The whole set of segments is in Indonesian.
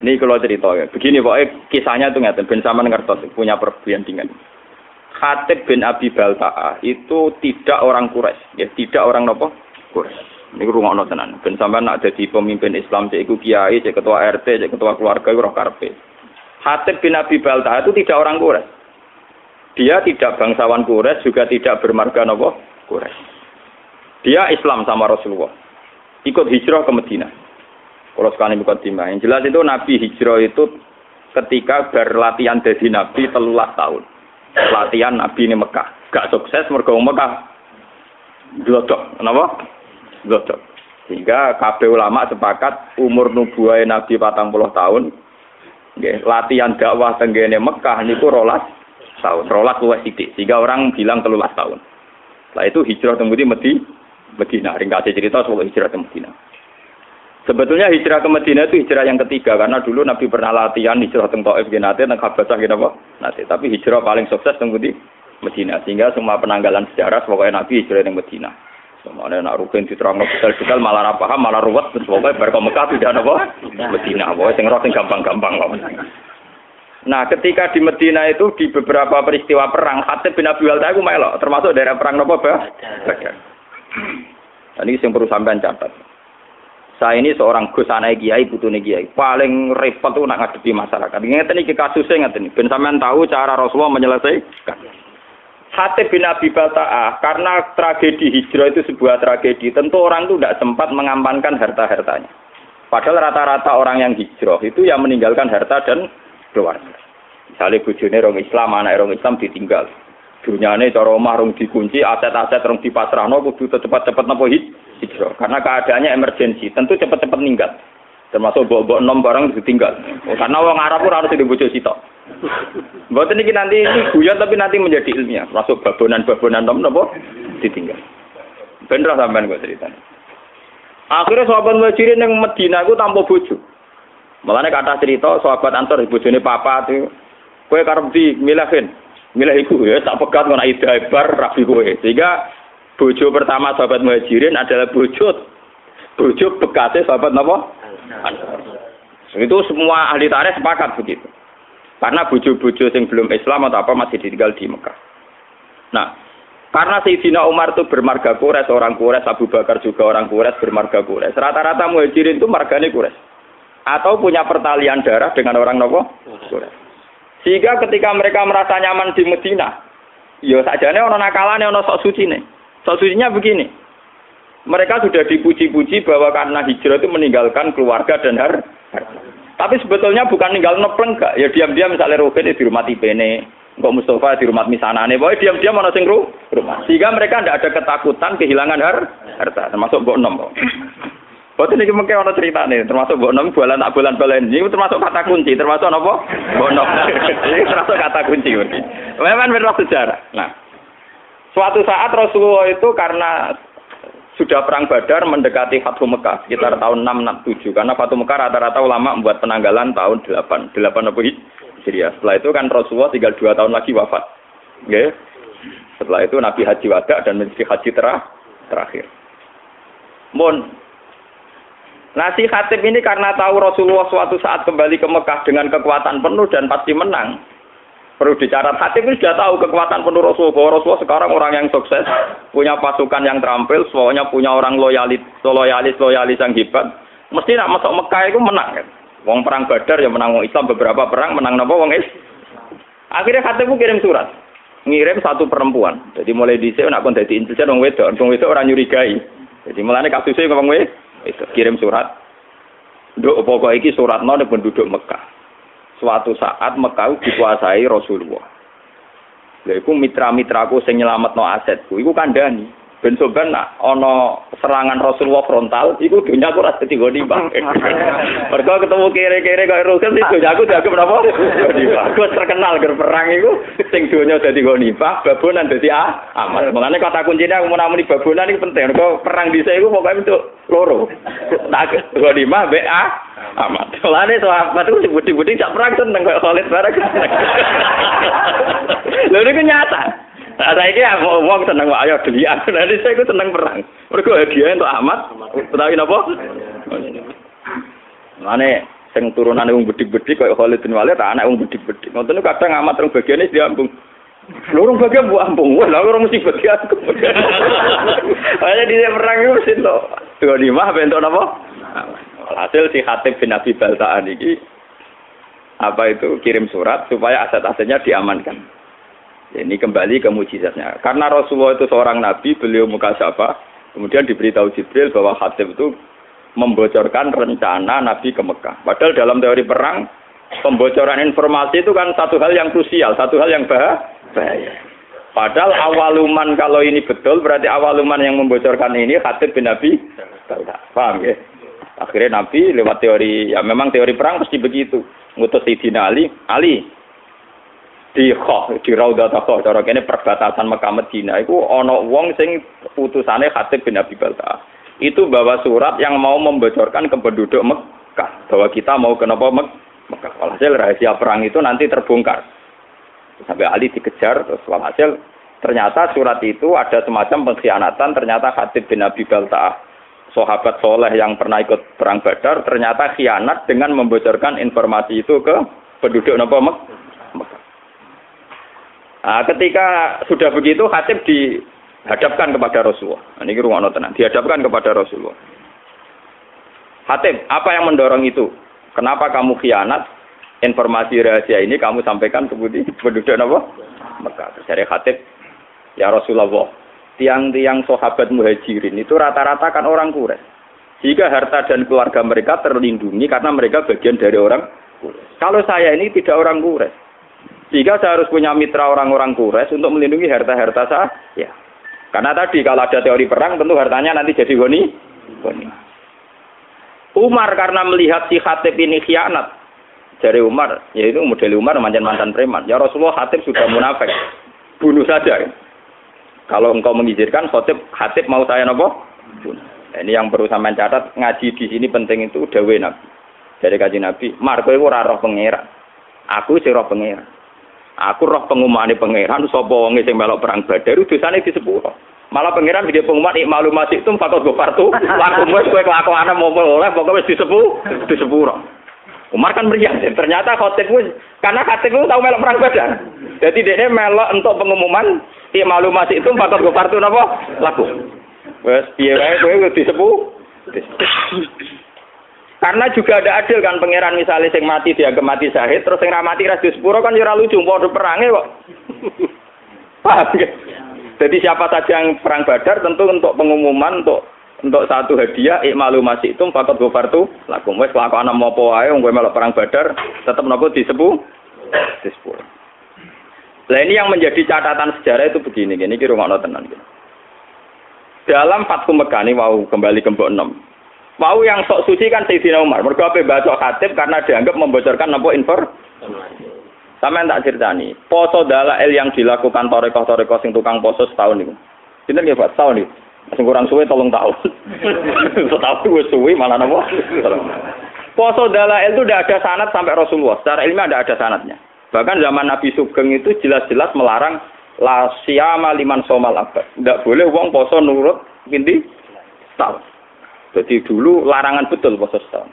Ini kalau cerita ya. Begini pokoknya kisahnya itu ngeten ben sampean ngertos punya perbandingan. Khatib bin Abi Balta'a itu tidak orang Quraisy, ya tidak orang nopo Quraisy. Ini rungokno tenan. Ben sampean nak dadi pemimpin Islam cek iku kiai, cek ketua RT, cek ketua keluarga iku roh karepe. Khatib bin Abi Balta'a itu tidak orang Quraisy. Dia tidak bangsawan Quraisy, juga tidak bermarga nopo Quraisy. Dia Islam sama Rasulullah. Ikut hijrah ke Madinah. Kalau sekali bukan timah. Yang jelas itu Nabi hijrah itu ketika berlatihan jadi Nabi 13 tahun. Latihan Nabi ini Mekah. Gak sukses mergo Mekah. Glodok. Kenapa? Glodok. Sehingga kabeh ulama sepakat umur nubuwah Nabi 40 tahun. Nggih, latihan dakwah tenggene Mekah niku 12 tahun. 12 luwih sithik. Sehingga orang bilang 13 tahun. Setelah itu hijrah teng Madinah. Ringkasnya cerita soal hijrah ke Madinah. Sebetulnya hijrah ke Madinah itu hijrah yang ketiga karena dulu Nabi pernah latihan hijrah teng Thaif nate teng Habasah apa? Nate, tapi hijrah paling sukses teng Madinah sehingga semua penanggalan sejarah pokoknya Nabi hijrah teng Madinah. Semuanya nak rugen diterangno detail-detail malah ora paham malah ruwet terus pokoknya bar Mekah tidak apa? Madinah. Pokoknya sing roh sing gampang-gampang kok. Nah, ketika di Madinah itu di beberapa peristiwa perang Khatib bin Abi Balta'a iku melok termasuk daerah perang napa, Badar. Dan ini yang perlu sampean catat. Saya ini seorang gus anak kiai, putune kiai. Paling repot tuh nak ngadepi masyarakat. Ngeten iki kasusnya ngeten iki. Ben sampean tahu cara Rasulullah menyelesaikan. Khatib bin Abi Balta'a karena tragedi hijrah itu sebuah tragedi. Tentu orang itu tidak sempat mengamankan harta-hartanya. Padahal rata-rata orang yang hijrah itu yang meninggalkan harta dan keluarga. Misalnya bojone orang Islam, anak orang Islam ditinggal. Dunyane cara omah rong dikunci, aset-aset rong dipasrahno kudu cepat-cepat napa hijrah. Karena keadaannya emergensi, tentu cepat-cepat ninggal. Termasuk bawa-bawa nom barang ditinggal. Karena wong Arab ora harus di bojo sitok. Mboten iki nanti ini guyon tapi nanti menjadi ilmiah. Masuk babonan-babonan nom napa ditinggal. Bener sampean kok ceritane. Akhirnya sahabat Muhajirin yang Madinah iku tanpa bojo. Malane kata cerita sahabat Ansor bojone papa itu kowe karep di milih iku ya tak pegat ngono ida bar rabi kowe. Sehingga bojo pertama sahabat Muhajirin adalah bojo bekasnya sahabat napa? Itu semua ahli tarikh sepakat begitu. Karena bojo-bojo yang belum Islam atau apa masih ditinggal di Mekah. Nah, karena Sayyidina Umar itu bermarga Quraisy, orang Quraisy, Abu Bakar juga orang Quraisy bermarga Quraisy. Rata-rata Muhajirin itu margane Quraisy. Atau punya pertalian darah dengan orang napa? Quraisy. Sehingga ketika mereka merasa nyaman di Madinah, ya sakjane ana nakalane ana sok sucine. Sok sucinya begini. Mereka sudah dipuji-puji bahwa karena hijrah itu meninggalkan keluarga dan harta. Tapi sebetulnya bukan ninggal nepleng gak. Ya diam-diam misalnya Ruben di rumah Tipene, kok Mustafa di rumah misanane, pokoknya diam-diam ana sing rumah. Sehingga mereka tidak ada ketakutan kehilangan harta, termasuk Mbok Nom. Boten iki mengke ana critane, termasuk Mbok Nom bulan tak bulan-bulan ini termasuk kata kunci, termasuk napa? Mbok Nom. Iki termasuk kata kunci iki. Memang benar sejarah. Nah, suatu saat Rasulullah itu karena sudah perang Badar mendekati Fathu Mekah sekitar tahun 667 karena Fathu Mekah rata-rata ulama membuat penanggalan tahun 8 apa Hijriah. Setelah itu kan Rasulullah tinggal 2 tahun lagi wafat. Nggih. Setelah itu Nabi haji wada dan menjadi haji terakhir. Nasi Khatib ini karena tahu Rasulullah suatu saat kembali ke Mekah dengan kekuatan penuh dan pasti menang. Perlu dicatat, Khatib ini sudah tahu kekuatan penuh Rasulullah, bahwa Rasulullah sekarang orang yang sukses, punya pasukan yang terampil, semuanya punya orang loyalis yang hebat. Mesti nak masuk Mekah itu menang kan. Wong perang Badar ya menang wong Islam, beberapa perang menang napa wong Islam. Akhirnya Khatib kirim surat. Ngirim satu perempuan. Jadi mulai dhisik nak kon dadi intelijen wong wedok ora nyurigai. Jadi mulane kasusé wong itu kirim surat. Nduk pokok iki suratno nek penduduk Mekah. Suatu saat Mekah dikuasai Rasulullah. Lha iku mitra-mitraku sing nyelametno asetku iku kandhani. Ben soban nak ana serangan Rasulullah frontal iku dunya aku ora dadi goni bang. Mergo ketemu kere-kere kaya Rasul itu aku dianggap napa? Goni bang. Aku terkenal ger perang iku sing dunya dadi goni bang, babonan dadi aman. Makane kata kuncinya aku muni babonan iki penting. Mergo perang dhisik iku pokoke untuk loro. Tak goni bang mbek aman. Soalnya sahabat itu budi-budi jak perang seneng kok Khalid bareng. Lha niku nyata. Saiki wong seneng wae ayo delian. Nanti saya iku seneng perang. Mergo hadiah untuk Ahmad utawi napa? Mane Sing turunane wong bedik-bedik kaya Khalid bin Walid tak anak wong bedik-bedik. Ngoten kadang amat rong bagiane diambung. Lorong bagian bu ampung, wah lorong mesti bagian. Hanya di perang itu mesti lo. Dua lima bentuk apa? Hasil si Khatib bin Abi Balta'ah ini apa itu kirim surat supaya aset-asetnya diamankan. Ini kembali ke mujizatnya. Karena Rasulullah itu seorang nabi, beliau mukasyafah, kemudian diberitahu Jibril bahwa Khatib itu membocorkan rencana Nabi ke Mekah. Padahal dalam teori perang, pembocoran informasi itu kan satu hal yang krusial, satu hal yang bahaya. Padahal awaluman kalau ini betul, berarti awaluman yang membocorkan ini Khatib bin Abi Balta'ah. Paham ya? Akhirnya Nabi lewat teori, ya memang teori perang pasti begitu. Ngutus Sayyidina Ali di Raudhatul Khoh, cara kene perbatasan Mekah Madinah iku ana wong sing utusane Khatib bin Abi Balta'ah. Itu bawa surat yang mau membocorkan ke penduduk Mekah bahwa kita mau ke Mekah. Walhasil rahasia perang itu nanti terbongkar. Sampai Ali dikejar, terus walhasil ternyata surat itu ada semacam pengkhianatan. Ternyata Khatib bin Abi Balta'ah, sahabat soleh yang pernah ikut perang Badar, ternyata khianat dengan membocorkan informasi itu ke penduduk Mekah. Nah, ketika sudah begitu Khatib dihadapkan kepada Rasulullah. Ini rungokno tenan, dihadapkan kepada Rasulullah. Khatib, apa yang mendorong itu? Kenapa kamu khianat? Informasi rahasia ini kamu sampaikan ke penduduk Mekah. Terus dari Khatib, ya Rasulullah, tiang-tiang sahabat muhajirin itu rata-rata kan orang Quraisy. Sehingga harta dan keluarga mereka terlindungi karena mereka bagian dari orang Quraisy. Kalau saya ini tidak orang Quraisy. Sehingga saya harus punya mitra orang-orang Quraisy untuk melindungi harta-harta saya. Ya. Karena tadi kalau ada teori perang tentu hartanya nanti jadi goni. Umar karena melihat si Khatib ini khianat. Dari Umar, yaitu model Umar mantan preman. Ya Rasulullah, Khatib sudah munafik. Bunuh saja. Kalau engkau mengizinkan Khatib mau saya nopo? Ini yang perlu sampean catat, ngaji di sini penting itu dawuh Nabi. Dari kaji Nabi, Mar kowe ora roh pangeran. Aku sing roh pangeran. Aku roh pengumumane pangeran sapa wong sing melok perang Badar dosane disepuro. Malah pangeran gede pengumuman maklum masih itu fakot gofartu. Lakum wis kowe kelakuane mau oleh pokoke wis disepuro. Umar kan meriah, ternyata Khatib wis karena Khatib itu tahu melok perang Badar. Jadi dia melok untuk pengumuman maklum masih itu fakot gofartu napa laku. Wes piye wae kowe disepuro. Karena juga ada adil kan pangeran misalnya sing mati dianggap mati syahid terus sing ra mati ra disepuro kan ora lucu padha perange kok. Paham ya? Jadi siapa saja yang perang Badar tentu untuk pengumuman untuk satu hadiah ikmalu masih itu fakot gofartu lakum wis kelakuan apa wae wong kowe melok perang Badar tetep napa disepuro. Lah ini yang menjadi catatan sejarah itu begini iki rungokno tenan iki. Dalam Fathu Mekah ini kembali ke Mbok 6. Mau yang sok suci kan Sayyidina Umar. Mergo ape baca Khatib karena dianggap membocorkan napa informasi. Sampeyan tak ceritani, poso dalail yang dilakukan torekoh-torekoh sing tukang poso setahun niku. Sinten nggih Pak setahun niku? Sing kurang suwe 3 tahun. Setahun wis suwe malah napa? Poso dalail itu tidak ada sanad sampai Rasulullah. Secara ilmiah tidak ada sanadnya. Bahkan zaman Nabi Sugeng itu jelas-jelas melarang la siyama liman somal abad. Tidak boleh wong poso nurut pinti setahun. Jadi dulu larangan betul poso setahun.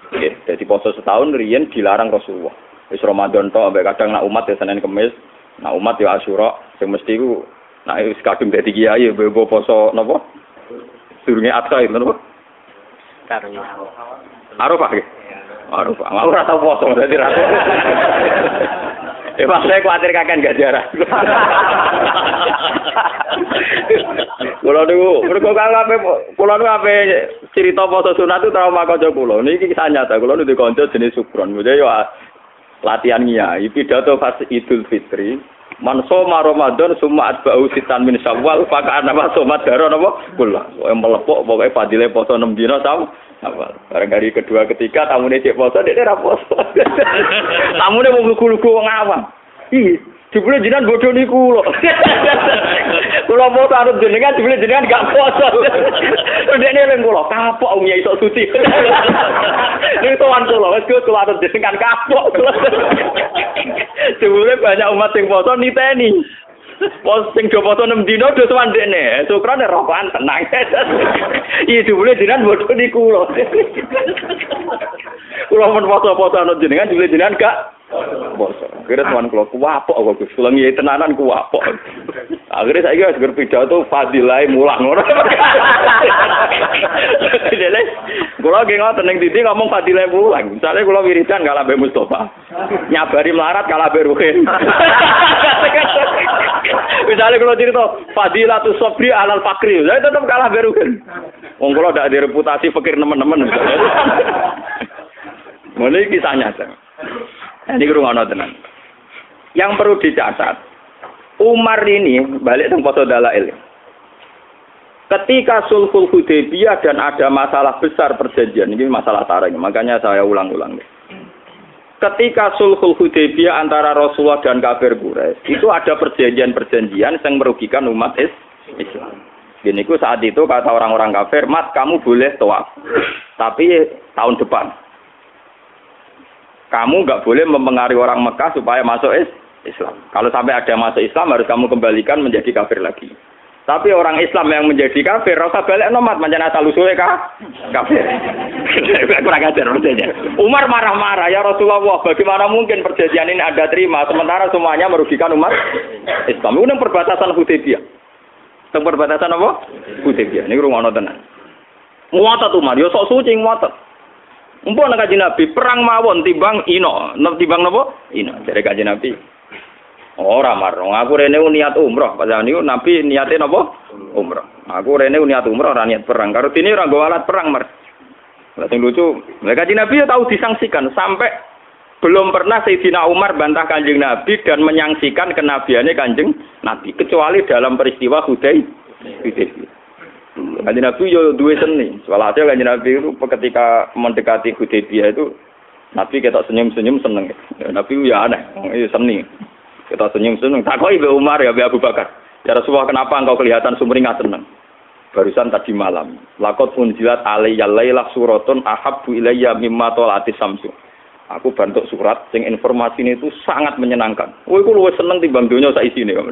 Oke, jadi poso setahun riyen dilarang Rasulullah. Wis Ramadan tok ambek kadang nak umat ya Senin Kamis, nak umat ya Asyura, sing mesti ku nak wis kadung dadi kiai bebo poso napa? Durunge Adha itu napa? Arafah nggih. Arafah. Aku ora tau poso dadi ra. Pas saya khawatir kakek enggak jarang. Kula niku ape cerita poso sunat itu trauma kanca kula. Niki kisah nyata. Kula niku kanca jenis Sukron. Jadi yo latihan ngiyai pidato pas Idul Fitri. Man soma Ramadan summa atba'u sitan min Syawal fa kana soma daro napa? Kula. Pokoke melepok pokoke fadile poso 6 dina Syawal. Bareng hari kedua ketiga tamune cek poso dekne ra poso. Tamune wong lugu-lugu wong awam. Ih, jebule jenengan bodho niku lho. Kula mau arep jenengan jebule jenengan gak poso. Dekne leng kula kapok wong iso suci. Niku tuan kula wis kula arep jenengan kapok. Jebule banyak umat sing poso niteni. Pos sing do foto 6 dina do sowan dekne. Syukrane rokokan tenang. Iya jebule jenengan bodho niku lho. Kula mun foto-foto ana jenengan jule jenengan gak poso. Kira tuan kula kuwapok kok Gus. Kula ngiyi tenanan kuwapok. Akhire saiki wis ger pidato fadilah mulang ngono. Dene kula ge ngoten ning titi ngomong fadilah mulang. Misale kula wiridan kalah Mbak Mustofa. Nyabari melarat kalah Mbak Ruhin. Misale kula cerita fadilatus sabri alal fakri. Saya tetep kalah Mbak Ruhin. Wong kula ndak ada reputasi fakir nemen-nemen. Mulai kisahnya. Ini kurang tenan. Yang perlu dicatat, Umar ini balik ke foto dalail. Ketika Sulhul Hudaybiyah dan ada masalah besar perjanjian, ini masalah tarik, makanya saya ulang-ulang. Ketika Sulhul Hudaybiyah antara Rasulullah dan kafir Quraisy, itu ada perjanjian-perjanjian yang merugikan umat Islam. Gini, saat itu kata orang-orang kafir, "Mat, kamu boleh tawaf, tapi tahun depan. Kamu nggak boleh mempengaruhi orang Mekah supaya masuk Islam. Kalau sampai ada masuk Islam, harus kamu kembalikan menjadi kafir lagi. Tapi orang Islam yang menjadi kafir, rasa balik nomat, macam asal usulnya kafir." Kurang ajar maksudnya. Umar marah-marah, "Ya Rasulullah, bagaimana mungkin perjanjian ini Anda terima, sementara semuanya merugikan umat Islam?" Ini perbatasan Hudaybiyah. Perbatasan apa? Hudaybiyah. Ini rumah tenan. Muatat Umar, yo sok suci muatat. Mumpun Kanjeng Nabi perang mawon timbang ino, timbang napa? Ino. Dari Kanjeng Nabi. Ora marung, aku rene niat umroh, padahal niku Nabi niate napa? Umroh. Aku rene niat umroh ora niat perang. Karo dene ora nggo alat perang, Mar. Lah sing lucu, Kanjeng Nabi ya tahu disangsikan sampai belum pernah Sayyidina Umar bantah Kanjeng Nabi dan menyangsikan kenabiannya Kanjeng Nabi kecuali dalam peristiwa Hudaybiyah. Kanjeng Nabi yo duwe seni. Walhasil Kanjeng Nabi itu ketika mendekati Hudaybiyah itu Nabi ketok senyum-senyum seneng. Nabi ya aneh, itu seni. Ketok senyum-senyum. Takoki Mbak Umar ya Mbak Abu Bakar. Ya Rasulullah, kenapa engkau kelihatan sumringah seneng? Barusan tadi malam. Laqad unzilat alayya lailah suratun ahabbu ilayya mimma talati samsu. Aku bantuk surat sing informasinya itu sangat menyenangkan. Oh, iku luwih seneng timbang donya sak isine kok.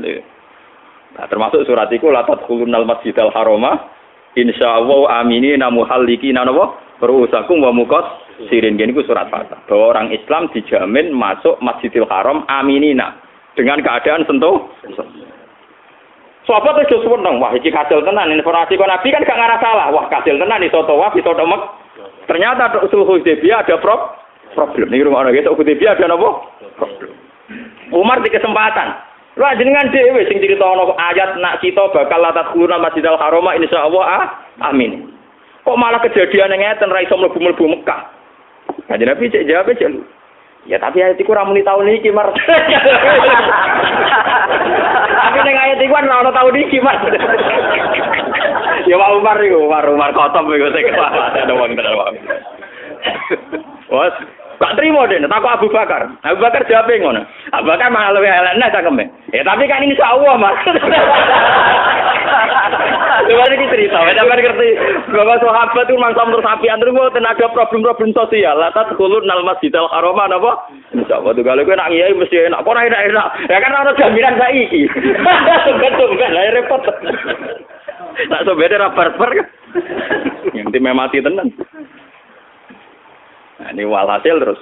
Nah, termasuk surat iku la tadkhulunal masjidal harama insyaallah aminina muhallikina napa ruusakum wa muqassirin. Gini ku surat Fatah bahwa orang Islam dijamin masuk Masjidil Haram aminina dengan keadaan sentuh. Sahabat itu seneng, wah iki kasil tenan informasi kok Nabi kan gak ngarah salah. Wah kasil tenan iso tawaf iso mek. Ternyata Sulhul Hudaybiyah ada problem. Ning rumah ana gitu Hudaybiyah ada napa? Problem. Umar di kesempatan. Lha jenengan dhewe sing critakno ayat nak kita bakal latat khuluna Masjidil Haram insyaallah amin. Kok malah kejadian ngeten ra iso mlebu-mlebu Mekah. Kanjeng Nabi cek jawab aja lu. Ya tapi ayat iku ora muni taun iki, Mar. Tapi ning ayat iku ora ono taun iki, Mar. Ya Pak Umar iku, Umar kotom iku sing ada wong tenan wae. Wes gak terima deh, takut Abu Bakar. Abu Bakar jawabnya ngono. Abu Bakar malah lebih eloknya cakemnya. Ya tapi kan ini insya-Allah, Mas. Coba ini cerita, sampai ngerti bahwa sahabat itu mansam terus apian terus ada problem-problem sosial. Latat kulun nal Masjidil Haram apa? Insya-Allah tuh kalau gue nak ngiyai mesti enak. Kok enak-enak? Ya kan ada jaminan saiki. Tunggu-tunggu lah repot. Tak sobede ra barbar kan. Yang tim mati tenan. Nah, ini walhasil terus.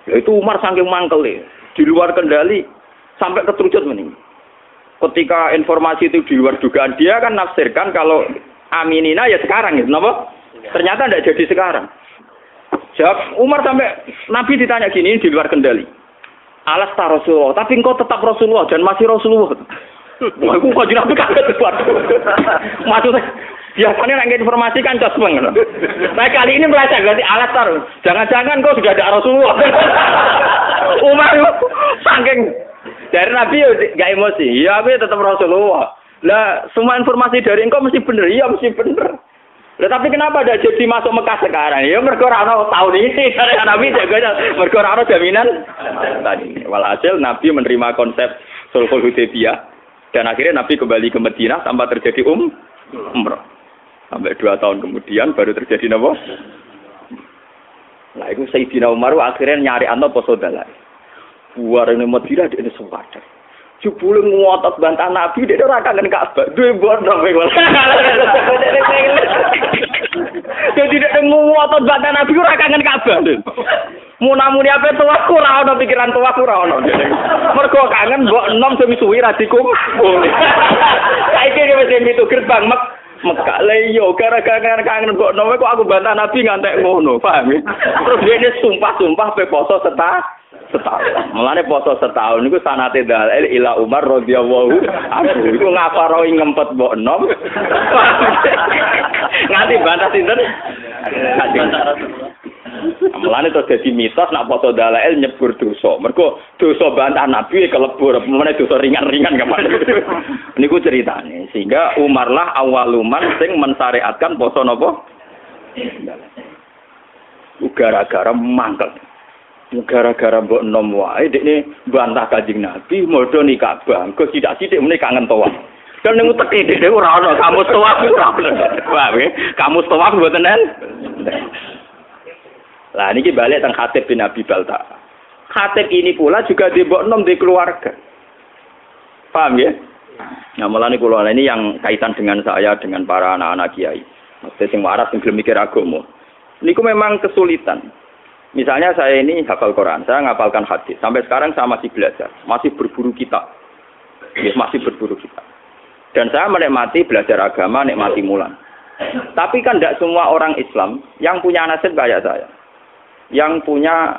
Ya itu Umar saking mangkel ya. Di luar kendali sampai keterucut meninggal. Ketika informasi itu di luar dugaan dia kan nafsirkan kalau aminina ya sekarang ya, kenapa? Ternyata tidak jadi sekarang. Jawab Umar sampai Nabi ditanya gini di luar kendali. Alas ta Rasulullah, tapi engkau tetap Rasulullah dan masih Rasulullah. Wah, aku kok Nabi kaget waduh. Maksudnya biasanya nggak informasi kan cos banget. Nah kali ini meleset berarti alas taruh. Jangan-jangan kau sudah ada Rasulullah. Umar saking dari Nabi nggak emosi. Ya tapi tetap Rasulullah. Lah semua informasi dari engkau mesti benar. Iya mesti benar. Lah tapi kenapa ada jadi masuk Mekah sekarang? Ya mergo ora ono tahun ini dari Nabi jaganya mergo ora ono jaminan tadi. Walhasil Nabi menerima konsep Sulhul Hudaybiyah dan akhirnya Nabi kembali ke Madinah tanpa terjadi umrah. Sampai 2 tahun kemudian baru terjadi napa? Lah iku Sayyidina Umar akhirnya nyari ana poso dalan. Buarene Madinah dene sewadar. Jebule ngotot bantah Nabi dene ora kangen Ka'bah. Duwe bondo kowe. Jadi tidak ngotot bantah Nabi ora kangen Ka'bah. Munamuni apa tuaku ora ono pikiran tuaku ora ono. Mergo kangen mbok enom sing suwi ra dikumpul. Saiki wis itu gerbang Mekah le yo gara-gara kangen mbok enom kok aku bantah Nabi ngantek ngono, paham ya? Terus dia sumpah-sumpah pe poso setahun. Mulane poso setahun niku sanate dalil ila Umar radhiyallahu anhu. Iku ngaparoi ngempet mbok enom. Nganti bantah sinten? Mulane to dadi mitos nak poso dalil nyebur dosa. Mergo dosa bantah Nabi kelebur, mulane dosa ringan-ringan kemana. Niku ceritane. Sehingga Umar lah awaluman sing mensyariatkan poso napa? Gara-gara mangkel. Gara-gara mbok enom wae dekne bantah Kanjeng Nabi modho ni Ka'bah. Engko sithik-sithik meneh kangen tawaf. Kan ning uteke dhewe ora ono kamus tawaf ora ono. Wah, kamus tawaf mboten en. Lah niki balik teng Khatib bin Abi Balta. Khatib ini pula juga di mbok enom di keluarga. Paham ya? Nah, malah niku ini yang kaitan dengan saya dengan para anak-anak kiai. Maksudnya sing waras sing gelem mikir agama. Niku memang kesulitan. Misalnya saya ini hafal Quran, saya ngapalkan hadis. Sampai sekarang saya masih belajar, masih berburu kitab. Yes, masih berburu kitab. Dan saya menikmati belajar agama, nikmati mulan. Tapi kan tidak semua orang Islam yang punya nasib kayak saya. Yang punya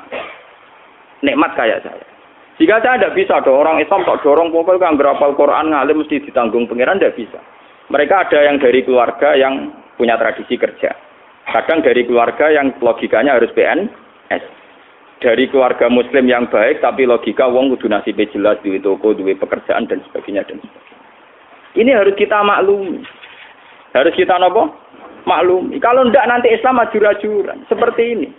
nikmat kayak saya. Jika saya tidak bisa, orang Islam tak dorong pokoknya kan hafal Quran, ngalim mesti ditanggung pangeran, tidak bisa. Mereka ada yang dari keluarga yang punya tradisi kerja. Kadang dari keluarga yang logikanya harus PNS. Dari keluarga muslim yang baik tapi logika wong kudu nasibe jelas duwe toko, duwe pekerjaan dan sebagainya dan sebagainya. Ini harus kita maklumi. Harus kita napa? Maklumi. Kalau ndak nanti Islam ajur-ajuran seperti ini.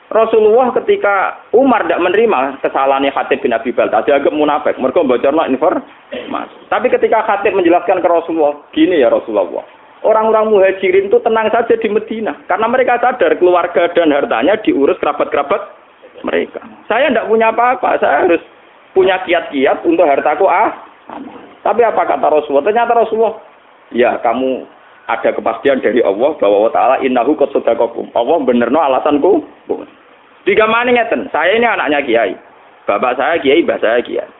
Rasulullah ketika Umar tidak menerima kesalahannya Khatib bin Abi Balta, dianggap munafik. Mergo bocorno informasi. Tapi ketika Khatib menjelaskan ke Rasulullah, gini ya Rasulullah. Orang-orang muhajirin itu tenang saja di Medina. Karena mereka sadar keluarga dan hartanya diurus kerabat-kerabat mereka. Saya tidak punya apa-apa. Saya harus punya kiat-kiat untuk hartaku. Tapi apa kata Rasulullah? Ternyata Rasulullah, ya kamu ada kepastian dari Allah bahwa Allah Ta'ala innahu qad sadaqakum. Allah benerno alasanku. Digamane ngeten, saya ini anaknya kiai. Bapak saya kiai, mbah saya kiai.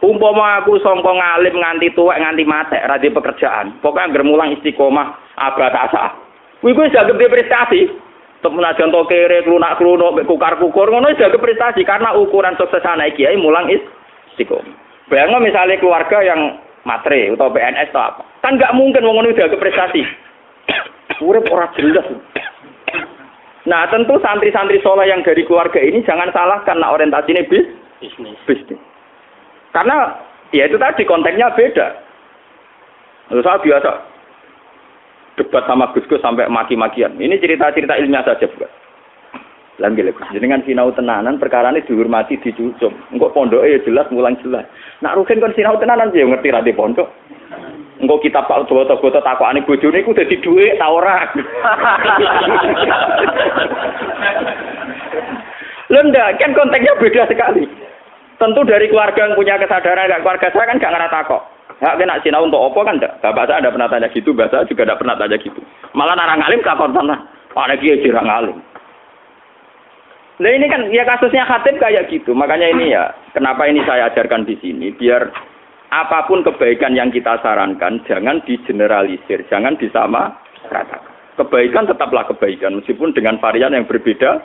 Umpama aku sangka ngalim nganti tuwek nganti matek ra di pekerjaan. Pokoke anggere mulang istiqomah abad asah. Kuwi wis dianggep prestasi. Temenan conto kere klunak-klunuk mek kukar-kukur ngono wis dianggep prestasi karena ukuran sukses anak kiai mulang istiqomah. Bayangno misalnya keluarga yang matre atau PNS atau apa. Kan enggak mungkin wong ngono dianggep prestasi. Urip ora jelas. Nah, tentu santri-santri soleh yang dari keluarga ini jangan salahkan nah orientasinya bisnis. Karena ya itu tadi konteksnya beda. Lalu saya biasa debat sama Gus-Gus sampai maki-makian. Ini cerita-cerita ilmiah saja bukan. Langgil Gus. Jenengan sinau tenanan perkara ini dihormati dicucum. Engkau pondok ya jelas mulang jelas. Nak rugen kon sinau tenanan dia ngerti rada pondok. Engkau kitab Pak Foto-foto takokane bojone iku dadi dhuwit ta ora. Lenda kan konteksnya beda sekali. Tentu dari keluarga yang punya kesadaran, keluarga saya kan gak ngerasa kok. Hak kena sinau untuk apa kan enggak? Bapak saya tidak pernah tanya gitu, bapak saya juga tidak pernah tanya gitu. Malah narang alim takon sana. Pak kiai jirang alim. Nah ini kan ya kasusnya Khatib kayak gitu. Makanya ini ya, kenapa ini saya ajarkan di sini biar apapun kebaikan yang kita sarankan jangan digeneralisir, jangan disamaratakan. Kebaikan tetaplah kebaikan meskipun dengan varian yang berbeda,